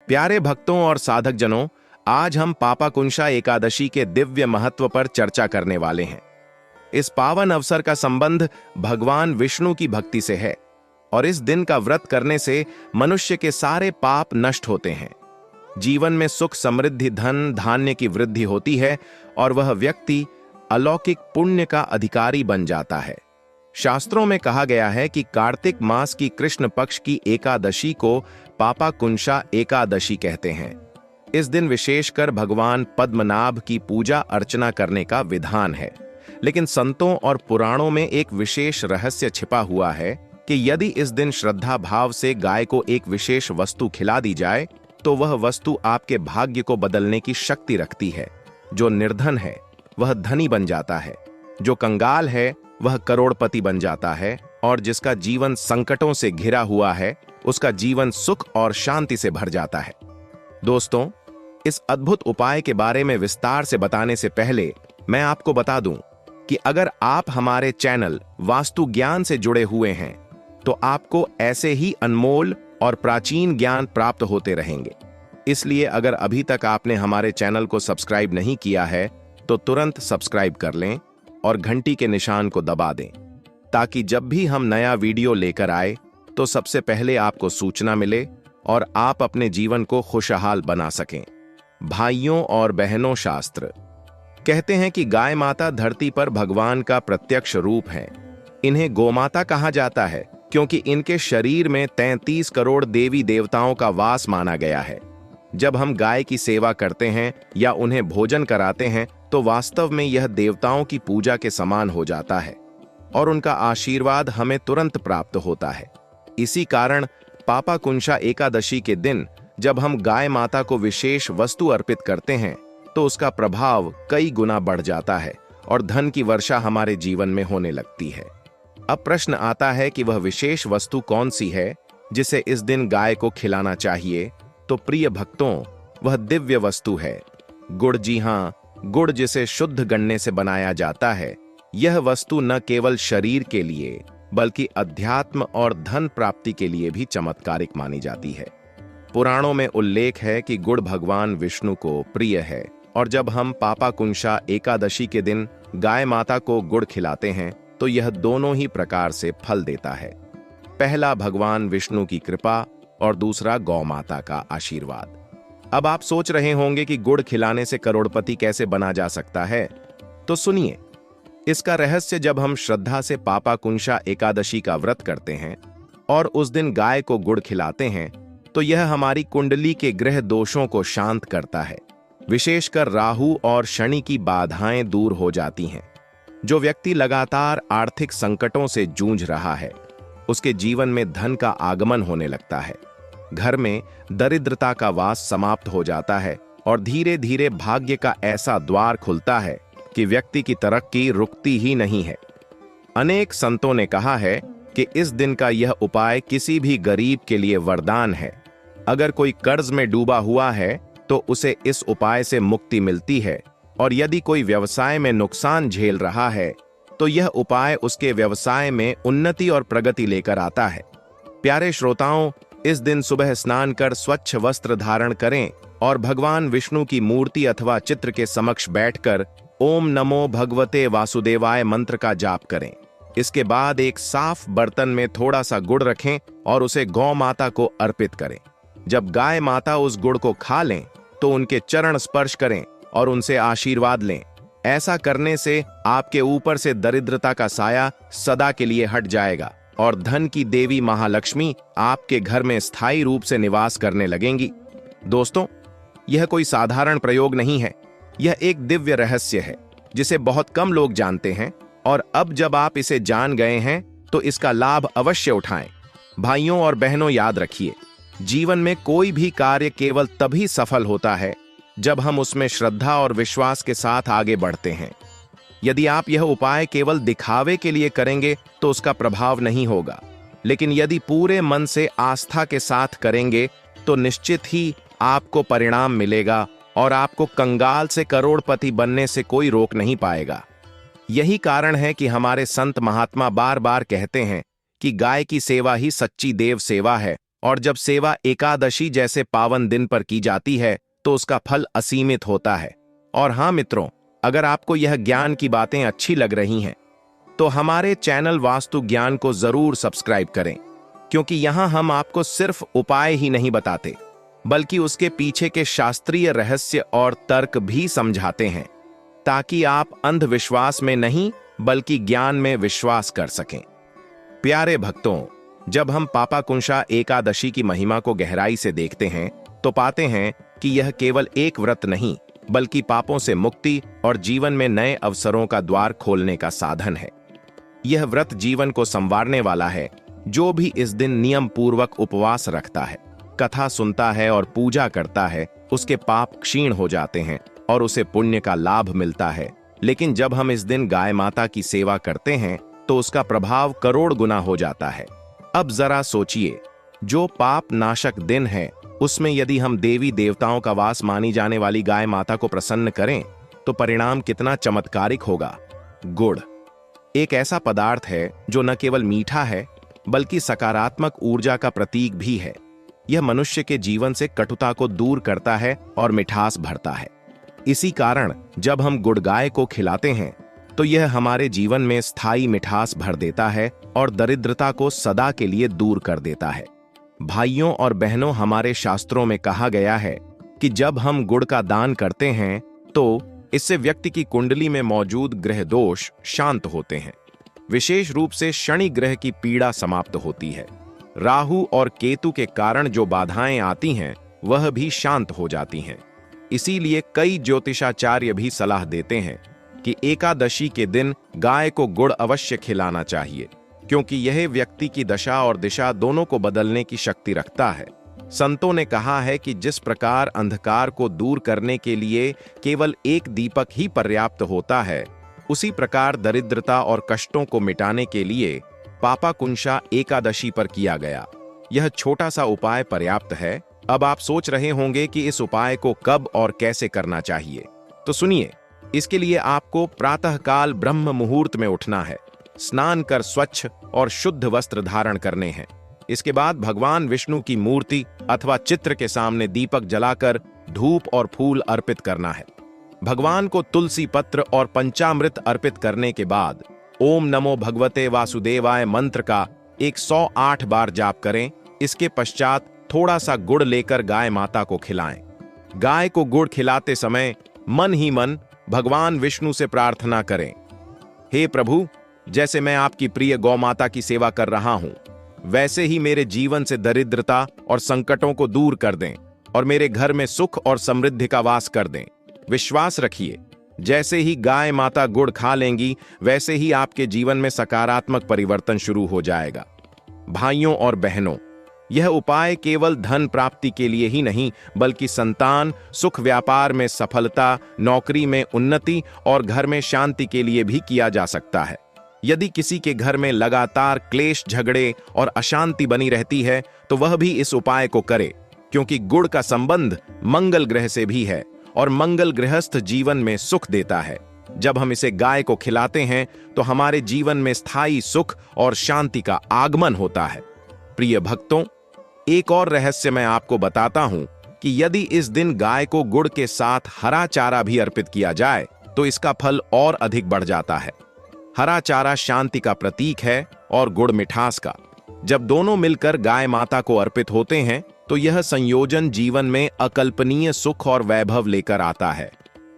प्यारे भक्तों और साधक जनों, आज हम पापाकुंशा एकादशी के दिव्य महत्व पर चर्चा करने वाले हैं। इस पावन अवसर का संबंध भगवान विष्णु की भक्ति से है और इस दिन का व्रत करने से मनुष्य के सारे पाप नष्ट होते हैं। जीवन में सुख, समृद्धि, धन धान्य की वृद्धि होती है और वह व्यक्ति अलौकिक पुण्य का अधिकारी बन जाता है। शास्त्रों में कहा गया है कि कार्तिक मास की कृष्ण पक्ष की एकादशी को पापाकुंशा एकादशी कहते हैं। इस दिन विशेषकर भगवान पद्मनाभ की पूजा अर्चना करने का विधान है। लेकिन संतों और पुराणों में एक विशेष रहस्य छिपा हुआ है कि यदि इस दिन श्रद्धा भाव से गाय को एक विशेष वस्तु खिला दी जाए तो वह वस्तु आपके भाग्य को बदलने की शक्ति रखती है। जो निर्धन है वह धनी बन जाता है, जो कंगाल है वह करोड़पति बन जाता है और जिसका जीवन संकटों से घिरा हुआ है उसका जीवन सुख और शांति से भर जाता है। दोस्तों, इस अद्भुत उपाय के बारे में विस्तार से बताने से पहले मैं आपको बता दूं कि अगर आप हमारे चैनल वास्तु ज्ञान से जुड़े हुए हैं तो आपको ऐसे ही अनमोल और प्राचीन ज्ञान प्राप्त होते रहेंगे। इसलिए अगर अभी तक आपने हमारे चैनल को सब्सक्राइब नहीं किया है तो तुरंत सब्सक्राइब कर लें और घंटी के निशान को दबा दें ताकि जब भी हम नया वीडियो लेकर आए तो सबसे पहले आपको सूचना मिले और आप अपने जीवन को खुशहाल बना सकें। भाइयों और बहनों, शास्त्र कहते हैं कि गाय माता धरती पर भगवान का प्रत्यक्ष रूप है। इन्हें गोमाता कहा जाता है क्योंकि इनके शरीर में 33 करोड़ देवी देवताओं का वास माना गया है। जब हम गाय की सेवा करते हैं या उन्हें भोजन कराते हैं तो वास्तव में यह देवताओं की पूजा के समान हो जाता है और उनका आशीर्वाद हमें तुरंत प्राप्त होता है। इसी कारण पापाकुंशा एकादशी के दिन जब हम गाय माता को विशेष वस्तु अर्पित करते हैं तो उसका प्रभाव कई गुना बढ़ जाता है और धन की वर्षा हमारे जीवन में होने लगती है। अब प्रश्न आता है कि वह विशेष वस्तु कौन सी है जिसे इस दिन गाय को खिलाना चाहिए। तो प्रिय भक्तों, वह दिव्य वस्तु है गुड़। जी हाँ, गुड़ जिसे शुद्ध गन्ने से बनाया जाता है। यह वस्तु न केवल शरीर के लिए बल्कि अध्यात्म और धन प्राप्ति के लिए भी चमत्कारिक मानी जाती है। पुराणों में उल्लेख है कि गुड़ भगवान विष्णु को प्रिय है और जब हम पापाकुंशा एकादशी के दिन गाय माता को गुड़ खिलाते हैं तो यह दोनों ही प्रकार से फल देता है। पहला भगवान विष्णु की कृपा और दूसरा गौ माता का आशीर्वाद। अब आप सोच रहे होंगे कि गुड़ खिलाने से करोड़पति कैसे बना जा सकता है, तो सुनिए इसका रहस्य। जब हम श्रद्धा से पापाकुंशा एकादशी का व्रत करते हैं और उस दिन गाय को गुड़ खिलाते हैं तो यह हमारी कुंडली के ग्रह दोषों को शांत करता है। विशेषकर राहु और शनि की बाधाएं दूर हो जाती हैं। जो व्यक्ति लगातार आर्थिक संकटों से जूझ रहा है उसके जीवन में धन का आगमन होने लगता है। घर में दरिद्रता का वास समाप्त हो जाता है और धीरे धीरे भाग्य का ऐसा द्वार खुलता है कि व्यक्ति की तरक्की रुकती ही नहीं है। अनेक संतों ने कहा है कि इस दिन का यह उपाय किसी भी गरीब के लिए वरदान है। अगर कोई कर्ज में डूबा हुआ है तो उसे इस उपाय से मुक्ति मिलती है और यदि कोई व्यवसाय में नुकसान झेल रहा है तो यह उपाय उसके व्यवसाय में उन्नति और प्रगति लेकर आता है। प्यारे श्रोताओं, इस दिन सुबह स्नान कर स्वच्छ वस्त्र धारण करें और भगवान विष्णु की मूर्ति अथवा चित्र के समक्ष बैठकर ओम नमो भगवते वासुदेवाय मंत्र का जाप करें। इसके बाद एक साफ बर्तन में थोड़ा सा गुड़ रखें और उसे गौ माता को अर्पित करें। जब गाय माता उस गुड़ को खा लें तो उनके चरण स्पर्श करें और उनसे आशीर्वाद लें। ऐसा करने से आपके ऊपर से दरिद्रता का साया सदा के लिए हट जाएगा और धन की देवी महालक्ष्मी आपके घर में स्थायी रूप से निवास करने लगेंगी। दोस्तों, यह कोई साधारण प्रयोग नहीं है, यह एक दिव्य रहस्य है जिसे बहुत कम लोग जानते हैं और अब जब आप इसे जान गए हैं तो इसका लाभ अवश्य उठाएं। भाइयों और बहनों, याद रखिए, जीवन में कोई भी कार्य केवल तभी सफल होता है जब हम उसमें श्रद्धा और विश्वास के साथ आगे बढ़ते हैं। यदि आप यह उपाय केवल दिखावे के लिए करेंगे तो उसका प्रभाव नहीं होगा, लेकिन यदि पूरे मन से आस्था के साथ करेंगे तो निश्चित ही आपको परिणाम मिलेगा और आपको कंगाल से करोड़पति बनने से कोई रोक नहीं पाएगा। यही कारण है कि हमारे संत महात्मा बार बार कहते हैं कि गाय की सेवा ही सच्ची देव सेवा है और जब सेवा एकादशी जैसे पावन दिन पर की जाती है तो उसका फल असीमित होता है। और हाँ मित्रों, अगर आपको यह ज्ञान की बातें अच्छी लग रही हैं तो हमारे चैनल वास्तु ज्ञान को जरूर सब्सक्राइब करें, क्योंकि यहां हम आपको सिर्फ उपाय ही नहीं बताते बल्कि उसके पीछे के शास्त्रीय रहस्य और तर्क भी समझाते हैं, ताकि आप अंधविश्वास में नहीं बल्कि ज्ञान में विश्वास कर सकें। प्यारे भक्तों, जब हम पापाकुंशा एकादशी की महिमा को गहराई से देखते हैं तो पाते हैं कि यह केवल एक व्रत नहीं बल्कि पापों से मुक्ति और जीवन में नए अवसरों का द्वार खोलने का साधन है। यह व्रत जीवन को संवारने वाला है। जो भी इस दिन नियम पूर्वक उपवास रखता है, कथा सुनता है और पूजा करता है, उसके पाप क्षीण हो जाते हैं और उसे पुण्य का लाभ मिलता है। लेकिन जब हम इस दिन गाय माता की सेवा करते हैं तो उसका प्रभाव करोड़ गुना हो जाता है। अब जरा सोचिए, जो पाप नाशक दिन है उसमें यदि हम देवी देवताओं का वास मानी जाने वाली गाय माता को प्रसन्न करें तो परिणाम कितना चमत्कारिक होगा। गुड़ एक ऐसा पदार्थ है जो न केवल मीठा है बल्कि सकारात्मक ऊर्जा का प्रतीक भी है। यह मनुष्य के जीवन से कटुता को दूर करता है और मिठास भरता है। इसी कारण जब हम गुड़ गाय को खिलाते हैं तो यह हमारे जीवन में स्थायी मिठास भर देता है और दरिद्रता को सदा के लिए दूर कर देता है। भाइयों और बहनों, हमारे शास्त्रों में कहा गया है कि जब हम गुड़ का दान करते हैं तो इससे व्यक्ति की कुंडली में मौजूद ग्रह दोष शांत होते हैं। विशेष रूप से शनि ग्रह की पीड़ा समाप्त होती है। राहु और केतु के कारण जो बाधाएं आती हैं वह भी शांत हो जाती हैं। इसीलिए कई ज्योतिषाचार्य भी सलाह देते हैं कि एकादशी के दिन गाय को गुड़ अवश्य खिलाना चाहिए, क्योंकि यह व्यक्ति की दशा और दिशा दोनों को बदलने की शक्ति रखता है। संतों ने कहा है कि जिस प्रकार अंधकार को दूर करने के लिए केवल एक दीपक ही पर्याप्त होता है, उसी प्रकार दरिद्रता और कष्टों को मिटाने के लिए पापाकुंशा एकादशी पर किया गया यह छोटा सा उपाय पर्याप्त है। अब आप सोच रहे होंगे कि इस उपाय को कब और कैसे करना चाहिए, तो सुनिए। इसके लिए आपको प्रातःकाल ब्रह्म मुहूर्त में उठना है, स्नान कर स्वच्छ और शुद्ध वस्त्र धारण करने हैं। इसके बाद भगवान विष्णु की मूर्ति अथवा चित्र के सामने दीपक जलाकर धूप और फूल अर्पित करना है। भगवान को तुलसी पत्र और पंचामृत अर्पित करने के बाद ओम नमो भगवते वासुदेवाय मंत्र का 108 बार जाप करें। इसके पश्चात थोड़ा सा गुड़ लेकर गाय माता को खिलाएं। गाय को गुड़ खिलाते समय मन ही मन भगवान विष्णु से प्रार्थना करें, हे प्रभु, जैसे मैं आपकी प्रिय गौ माता की सेवा कर रहा हूं, वैसे ही मेरे जीवन से दरिद्रता और संकटों को दूर कर दें और मेरे घर में सुख और समृद्धि का वास कर दें। विश्वास रखिए, जैसे ही गाय माता गुड़ खा लेंगी वैसे ही आपके जीवन में सकारात्मक परिवर्तन शुरू हो जाएगा। भाइयों और बहनों, यह उपाय केवल धन प्राप्ति के लिए ही नहीं बल्कि संतान, सुख, व्यापार में सफलता, नौकरी में उन्नति और घर में शांति के लिए भी किया जा सकता है। यदि किसी के घर में लगातार क्लेश, झगड़े और अशांति बनी रहती है तो वह भी इस उपाय को करे, क्योंकि गुड़ का संबंध मंगल ग्रह से भी है और मंगल गृहस्थ जीवन में सुख देता है। जब हम इसे गाय को खिलाते हैं तो हमारे जीवन में स्थायी सुख और शांति का आगमन होता है। प्रिय भक्तों, एक और रहस्य मैं आपको बताता हूं कि यदि इस दिन गाय को गुड़ के साथ हरा चारा भी अर्पित किया जाए तो इसका फल और अधिक बढ़ जाता है। हरा चारा शांति का प्रतीक है और गुड़ मिठास का। जब दोनों मिलकर गाय माता को अर्पित होते हैं तो यह संयोजन जीवन में अकल्पनीय सुख और वैभव लेकर आता है।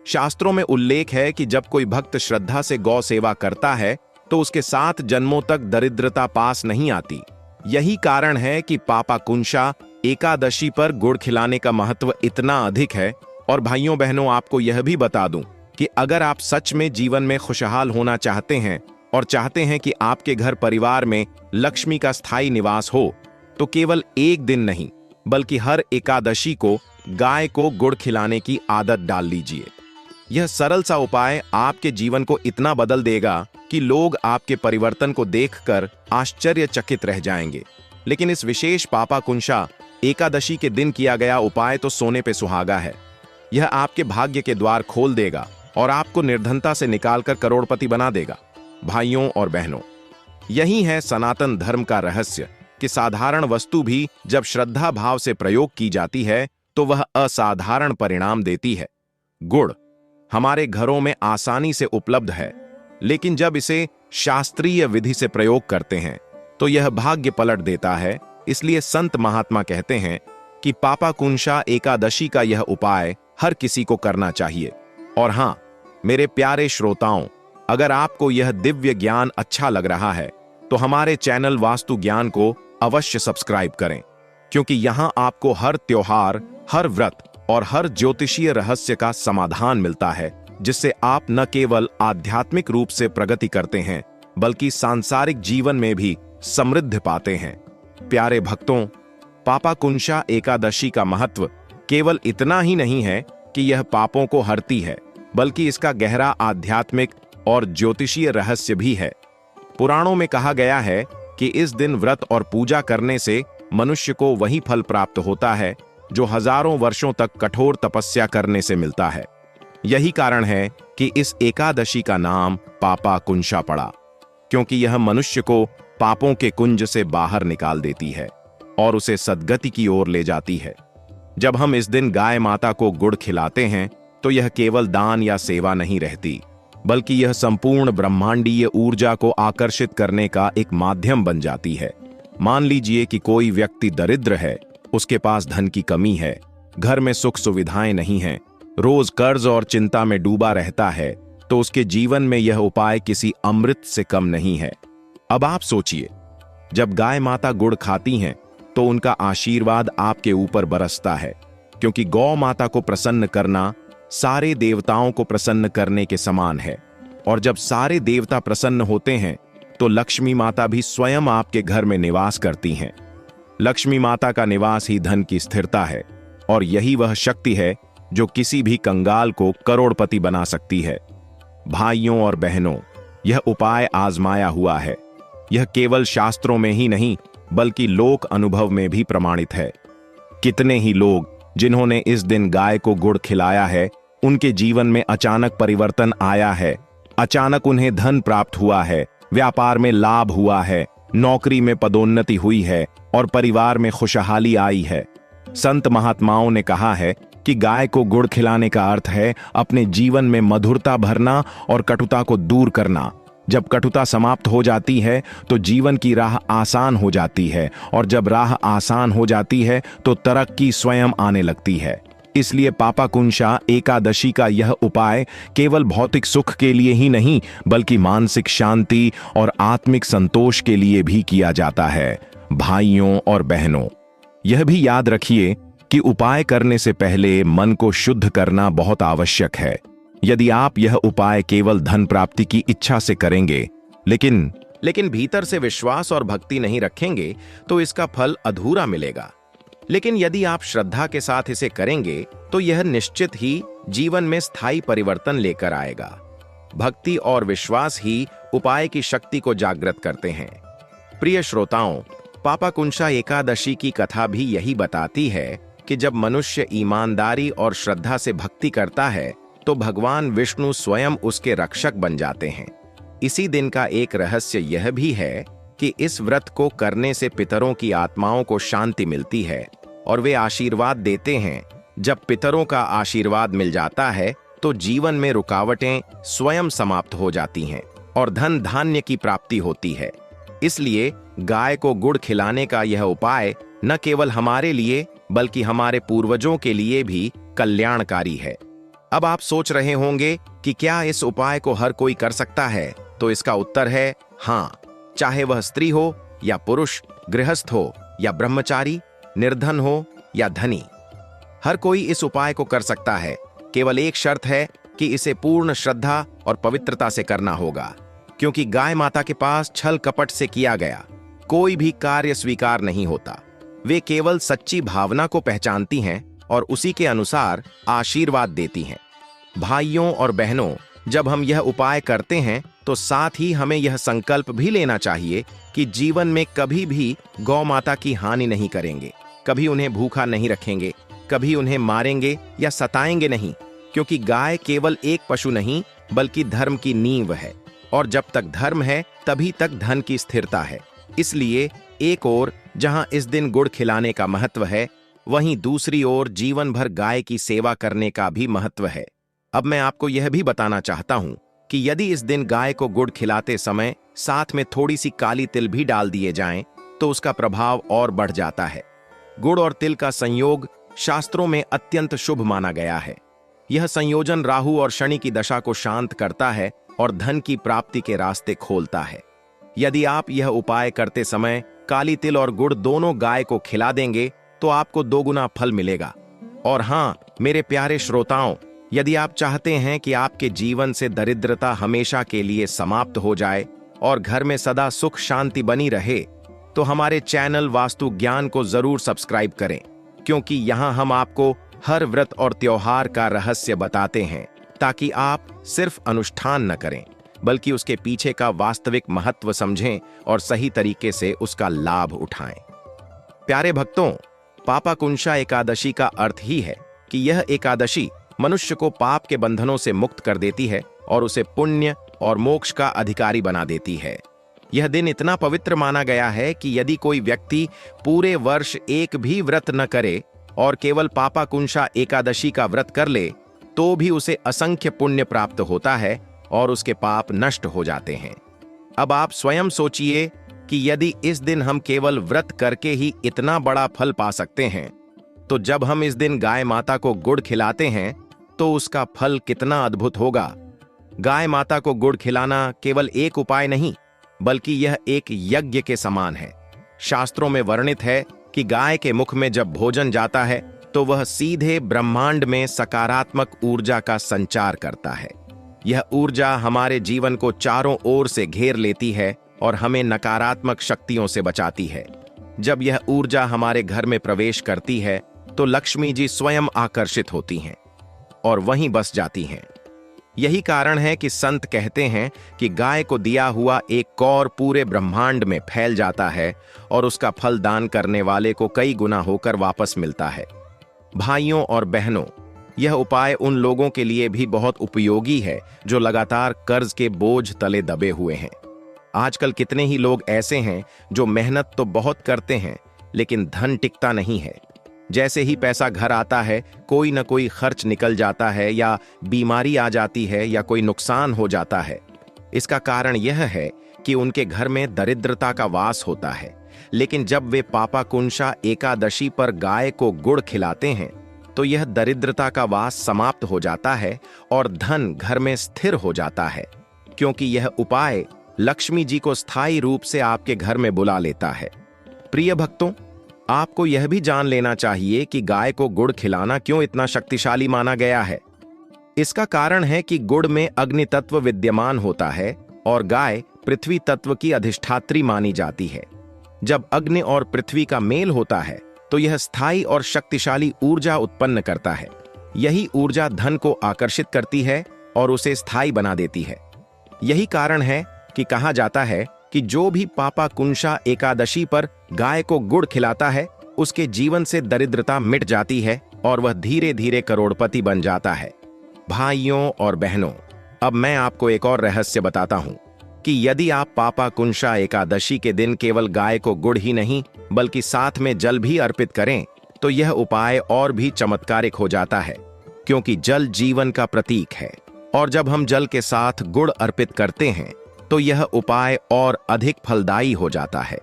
शास्त्रों में उल्लेख है कि जब कोई भक्त श्रद्धा से गौ सेवा करता है तो उसके 7 जन्मों तक दरिद्रता पास नहीं आती। यही कारण है कि पापाकुंशा एकादशी पर गुड़ खिलाने का महत्व इतना अधिक है। और भाइयों बहनों, आपको यह भी बता दूं कि अगर आप सच में जीवन में खुशहाल होना चाहते हैं और चाहते हैं कि आपके घर परिवार में लक्ष्मी का स्थायी निवास हो, तो केवल एक दिन नहीं बल्कि हर एकादशी को गाय को गुड़ खिलाने की आदत डाल लीजिए। यह सरल सा उपाय आपके जीवन को इतना बदल देगा कि लोग आपके परिवर्तन को देखकर आश्चर्यचकित रह जाएंगे। लेकिन इस विशेष पापाकुंशा एकादशी के दिन किया गया उपाय तो सोने पे सुहागा है। यह आपके भाग्य के द्वार खोल देगा और आपको निर्धनता से निकालकर करोड़पति बना देगा। भाइयों और बहनों, यही है सनातन धर्म का रहस्य कि साधारण वस्तु भी जब श्रद्धा भाव से प्रयोग की जाती है तो वह असाधारण परिणाम देती है। गुड़ हमारे घरों में आसानी से उपलब्ध है, लेकिन जब इसे शास्त्रीय विधि से प्रयोग करते हैं तो यह भाग्य पलट देता है। इसलिए संत महात्मा कहते हैं कि पापाकुंशा एकादशी का यह उपाय हर किसी को करना चाहिए। और हां, मेरे प्यारे श्रोताओं, अगर आपको यह दिव्य ज्ञान अच्छा लग रहा है तो हमारे चैनल वास्तु ज्ञान को अवश्य सब्सक्राइब करें, क्योंकि यहां आपको हर त्योहार, हर व्रत और हर ज्योतिषीय रहस्य का समाधान मिलता है, जिससे आप न केवल आध्यात्मिक रूप से प्रगति करते हैं बल्कि सांसारिक जीवन में भी समृद्धि पाते हैं। प्यारे भक्तों, पापाकुंशा एकादशी का महत्व केवल इतना ही नहीं है कि यह पापों को हरती है, बल्कि इसका गहरा आध्यात्मिक और ज्योतिषीय रहस्य भी है। पुराणों में कहा गया है कि इस दिन व्रत और पूजा करने से मनुष्य को वही फल प्राप्त होता है जो हजारों वर्षों तक कठोर तपस्या करने से मिलता है। यही कारण है कि इस एकादशी का नाम पापाकुंशा पड़ा, क्योंकि यह मनुष्य को पापों के कुंज से बाहर निकाल देती है और उसे सद्गति की ओर ले जाती है। जब हम इस दिन गाय माता को गुड़ खिलाते हैं तो यह केवल दान या सेवा नहीं रहती, बल्कि यह संपूर्ण ब्रह्मांडीय ऊर्जा को आकर्षित करने का एक माध्यम बन जाती है। मान लीजिए कि कोई व्यक्ति दरिद्र है, उसके पास धन की कमी है, घर में सुख सुविधाएं नहीं हैं, रोज कर्ज और चिंता में डूबा रहता है, तो उसके जीवन में यह उपाय किसी अमृत से कम नहीं है। अब आप सोचिए, जब गाय माता गुड़ खाती हैं तो उनका आशीर्वाद आपके ऊपर बरसता है, क्योंकि गौ माता को प्रसन्न करना सारे देवताओं को प्रसन्न करने के समान है। और जब सारे देवता प्रसन्न होते हैं तो लक्ष्मी माता भी स्वयं आपके घर में निवास करती हैं। लक्ष्मी माता का निवास ही धन की स्थिरता है, और यही वह शक्ति है जो किसी भी कंगाल को करोड़पति बना सकती है। भाइयों और बहनों, यह उपाय आजमाया हुआ है। यह केवल शास्त्रों में ही नहीं बल्कि लोक अनुभव में भी प्रमाणित है। कितने ही लोग जिन्होंने इस दिन गाय को गुड़ खिलाया है, उनके जीवन में अचानक परिवर्तन आया है। अचानक उन्हें धन प्राप्त हुआ है, व्यापार में लाभ हुआ है, नौकरी में पदोन्नति हुई है और परिवार में खुशहाली आई है। संत महात्माओं ने कहा है कि गाय को गुड़ खिलाने का अर्थ है अपने जीवन में मधुरता भरना और कटुता को दूर करना। जब कटुता समाप्त हो जाती है तो जीवन की राह आसान हो जाती है, और जब राह आसान हो जाती है तो तरक्की स्वयं आने लगती है। इसलिए पापाकुंशा एकादशी का यह उपाय केवल भौतिक सुख के लिए ही नहीं बल्कि मानसिक शांति और आत्मिक संतोष के लिए भी किया जाता है। भाइयों और बहनों, यह भी याद रखिए कि उपाय करने से पहले मन को शुद्ध करना बहुत आवश्यक है। यदि आप यह उपाय केवल धन प्राप्ति की इच्छा से करेंगे लेकिन भीतर से विश्वास और भक्ति नहीं रखेंगे तो इसका फल अधूरा मिलेगा। लेकिन यदि आप श्रद्धा के साथ इसे करेंगे तो यह निश्चित ही जीवन में स्थायी परिवर्तन लेकर आएगा। भक्ति और विश्वास ही उपाय की शक्ति को जागृत करते हैं। प्रिय श्रोताओं, पापाकुंशा एकादशी की कथा भी यही बताती है कि जब मनुष्य ईमानदारी और श्रद्धा से भक्ति करता है तो भगवान विष्णु स्वयं उसके रक्षक बन जाते हैं। इसी दिन का एक रहस्य यह भी है कि इस व्रत को करने से पितरों की आत्माओं को शांति मिलती है और वे आशीर्वाद देते हैं। जब पितरों का आशीर्वाद मिल जाता है तो जीवन में रुकावटें स्वयं समाप्त हो जाती हैं और धन धान्य की प्राप्ति होती है। इसलिए गाय को गुड़ खिलाने का यह उपाय न केवल हमारे लिए बल्कि हमारे पूर्वजों के लिए भी कल्याणकारी है। अब आप सोच रहे होंगे कि क्या इस उपाय को हर कोई कर सकता है? तो इसका उत्तर है हाँ। चाहे वह स्त्री हो या पुरुष, गृहस्थ हो या ब्रह्मचारी, निर्धन हो या धनी, हर कोई इस उपाय को कर सकता है। केवल एक शर्त है कि इसे पूर्ण श्रद्धा और पवित्रता से करना होगा, क्योंकि गाय माता के पास छल कपट से किया गया कोई भी कार्य स्वीकार नहीं होता। वे केवल सच्ची भावना को पहचानती हैं और उसी के अनुसार आशीर्वाद देती हैं। भाइयों और बहनों, जब हम यह उपाय करते हैं तो साथ ही हमें यह संकल्प भी लेना चाहिए कि जीवन में कभी भी गौ माता की हानि नहीं करेंगे, कभी उन्हें भूखा नहीं रखेंगे, कभी उन्हें मारेंगे या सताएंगे नहीं, क्योंकि गाय केवल एक पशु नहीं बल्कि धर्म की नींव है, और जब तक धर्म है तभी तक धन की स्थिरता है। इसलिए एक ओर जहां इस दिन गुड़ खिलाने का महत्व है, वहीं दूसरी ओर जीवन भर गाय की सेवा करने का भी महत्व है। अब मैं आपको यह भी बताना चाहता हूं कि यदि इस दिन गाय को गुड़ खिलाते समय साथ में थोड़ी सी काली तिल भी डाल दिए जाएं, तो उसका प्रभाव और बढ़ जाता है। गुड़ और तिल का संयोग शास्त्रों में अत्यंत शुभ माना गया है। यह संयोजन राहु और शनि की दशा को शांत करता है और धन की प्राप्ति के रास्ते खोलता है। यदि आप यह उपाय करते समय काली तिल और गुड़ दोनों गाय को खिला देंगे तो आपको दोगुना फल मिलेगा। और हां, मेरे प्यारे श्रोताओं, यदि आप चाहते हैं कि आपके जीवन से दरिद्रता हमेशा के लिए समाप्त हो जाए और घर में सदा सुख शांति बनी रहे, तो हमारे चैनल वास्तु ज्ञान को जरूर सब्सक्राइब करें, क्योंकि यहां हम आपको हर व्रत और त्योहार का रहस्य बताते हैं, ताकि आप सिर्फ अनुष्ठान न करें बल्कि उसके पीछे का वास्तविक महत्व समझें और सही तरीके से उसका लाभ उठाएं। प्यारे भक्तों, पापाकुंशा एकादशी का अर्थ ही है कि यह एकादशी मनुष्य को पाप के बंधनों से मुक्त कर देती है और उसे पुण्य और मोक्ष का अधिकारी बना देती है। यह दिन इतना पवित्र माना गया है कि यदि कोई व्यक्ति पूरे वर्ष एक भी व्रत न करे और केवल पापाकुंशा एकादशी का व्रत कर ले, तो भी उसे असंख्य पुण्य प्राप्त होता है और उसके पाप नष्ट हो जाते हैं। अब आप स्वयं सोचिए कि यदि इस दिन हम केवल व्रत करके ही इतना बड़ा फल पा सकते हैं, तो जब हम इस दिन गाय माता को गुड़ खिलाते हैं तो उसका फल कितना अद्भुत होगा। गाय माता को गुड़ खिलाना केवल एक उपाय नहीं, बल्कि यह एक यज्ञ के समान है। शास्त्रों में वर्णित है कि गाय के मुख में जब भोजन जाता है तो वह सीधे ब्रह्मांड में सकारात्मक ऊर्जा का संचार करता है। यह ऊर्जा हमारे जीवन को चारों ओर से घेर लेती है और हमें नकारात्मक शक्तियों से बचाती है। जब यह ऊर्जा हमारे घर में प्रवेश करती है तो लक्ष्मी जी स्वयं आकर्षित होती हैं और वहीं बस जाती हैं। यही कारण है कि संत कहते हैं कि गाय को दिया हुआ एक कौर पूरे ब्रह्मांड में फैल जाता है और उसका फल दान करने वाले को कई गुना होकर वापस मिलता है। भाइयों और बहनों, यह उपाय उन लोगों के लिए भी बहुत उपयोगी है जो लगातार कर्ज के बोझ तले दबे हुए हैं। आजकल कितने ही लोग ऐसे हैं जो मेहनत तो बहुत करते हैं लेकिन धन टिकता नहीं है। जैसे ही पैसा घर आता है, कोई न कोई खर्च निकल जाता है या बीमारी आ जाती है या कोई नुकसान हो जाता है। इसका कारण यह है कि उनके घर में दरिद्रता का वास होता है। लेकिन जब वे पापाकुंशा एकादशी पर गाय को गुड़ खिलाते हैं तो यह दरिद्रता का वास समाप्त हो जाता है और धन घर में स्थिर हो जाता है, क्योंकि यह उपाय लक्ष्मी जी को स्थायी रूप से आपके घर में बुला लेता है। प्रिय भक्तों, आपको यह भी जान लेना चाहिए कि गाय को गुड़ खिलाना क्यों इतना शक्तिशाली माना गया है। इसका कारण है कि गुड़ में अग्नि तत्व विद्यमान होता है और गाय पृथ्वी तत्व की अधिष्ठात्री मानी जाती है। जब अग्नि और पृथ्वी का मेल होता है तो यह स्थायी और शक्तिशाली ऊर्जा उत्पन्न करता है। यही ऊर्जा धन को आकर्षित करती है और उसे स्थायी बना देती है। यही कारण है कि कहा जाता है कि जो भी पापाकुंशा एकादशी पर गाय को गुड़ खिलाता है, उसके जीवन से दरिद्रता मिट जाती है और वह धीरे धीरे करोड़पति बन जाता है। भाइयों और बहनों, अब मैं आपको एक और रहस्य बताता हूं कि यदि आप पापाकुंशा एकादशी के दिन केवल गाय को गुड़ ही नहीं बल्कि साथ में जल भी अर्पित करें, तो यह उपाय और भी चमत्कारिक हो जाता है, क्योंकि जल जीवन का प्रतीक है। और जब हम जल के साथ गुड़ अर्पित करते हैं तो यह उपाय और अधिक फलदायी हो जाता है।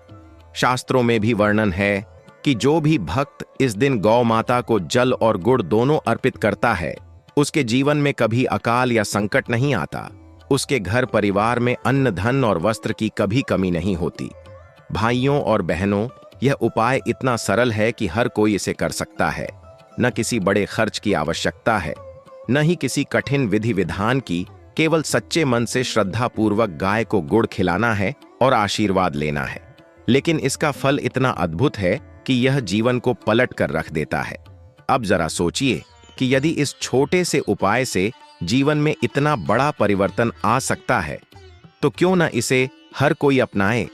शास्त्रों में भी वर्णन है कि जो भी भक्त इस दिन गौ माता को जल और गुड़ दोनों अर्पित करता है, उसके जीवन में कभी अकाल या संकट नहीं आता। उसके घर परिवार में अन्न, धन और वस्त्र की कभी कमी नहीं होती। भाइयों और बहनों, यह उपाय इतना सरल है कि हर कोई इसे कर सकता है। न किसी बड़े खर्च की आवश्यकता है, न ही किसी कठिन विधि विधान की। केवल सच्चे मन से श्रद्धा पूर्वक गाय को गुड़ खिलाना है और आशीर्वाद लेना है। लेकिन इसका फल इतना अद्भुत है कि यह जीवन को पलट कर रख देता है। अब जरा सोचिए कि यदि इस छोटे से उपाय से जीवन में इतना बड़ा परिवर्तन आ सकता है, तो क्यों न इसे हर कोई अपनाए